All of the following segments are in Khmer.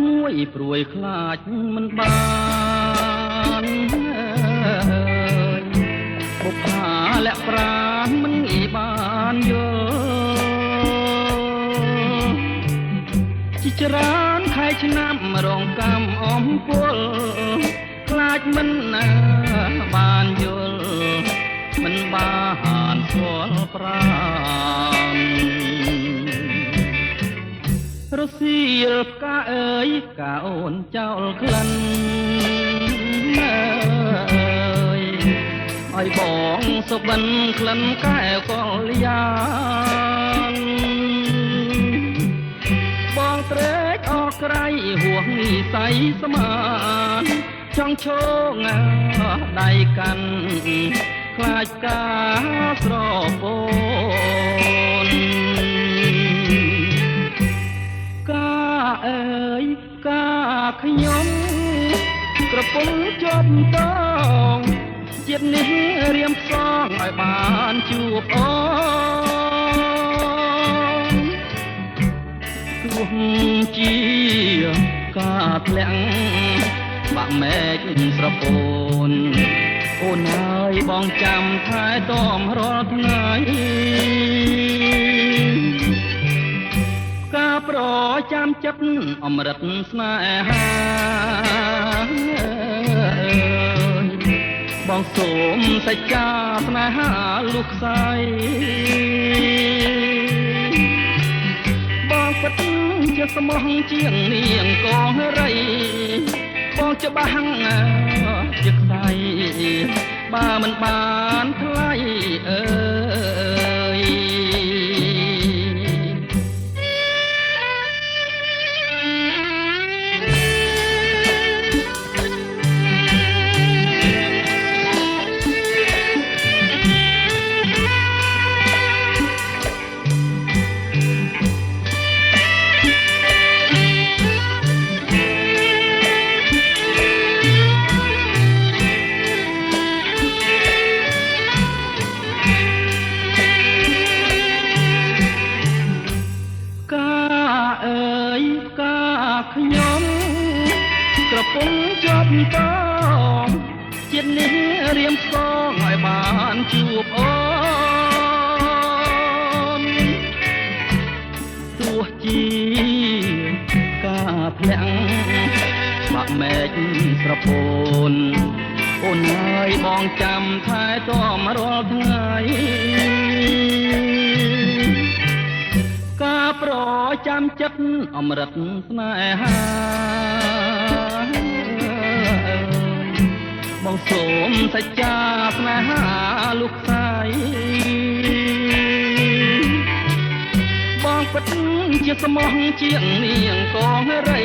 មួយព្រួយខ្លាចមិនបានបុប្ផាលាក់ប្រានមិនអីបានយល់ជាច្រើនខែឆ្នាំរងកម្មអំពលខ្លាចមិនណាបានយល់មិនបានស្គាល់ប្រាណរសៀលផ្កាអើយផ្កាអូនចោលក្លិនឲ្យបងសុបិនក្លិនកែវកលយានបងត្រេកអរក្រៃហួងនិស័យស្មានចង់ឈោងដៃកាន់ខ្លាចការស្រពោនកាអើយកាខ្ញុំក្រពុំជាប់តងជាតិនេះរៀមផ្សងឲ្យបានជួបអូនទោះជាការធ្លាក់បាក់មែកស្រពោនអូនហើយបងចាំថែទាំរាល់ថ្ងៃការប្រចាំចិត្តអមរិតស្នេហាបងសូមសច្ចាស្នេហាលុះខ្សែបងពិតជាស្មោះជាងនាងកងរីបងច្បាស់ជាខ្សែបើមិនបានថ្លៃអើយខ្ញុំក្រពុំជាប់តងជាតិនេះរៀមផ្សងឲ្យបានជួបអូនទោះជាការធ្លាក់បាក់មែកស្រពោនអូនហើយបងចាំថែទាំរាល់ថ្ងៃការប្រចាំចិត្តអមរិតស្នេហាបងសូមសច្ចាស្នេហាលុះខ្សែបងពិតជាស្មោះជាងនាងកងរី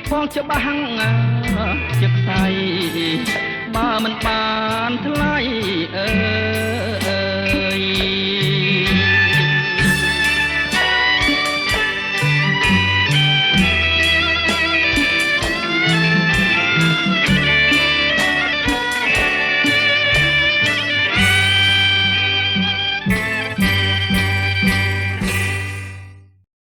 បងច្បាស់ជាខ្សែបើមិនបានថ្លៃអើ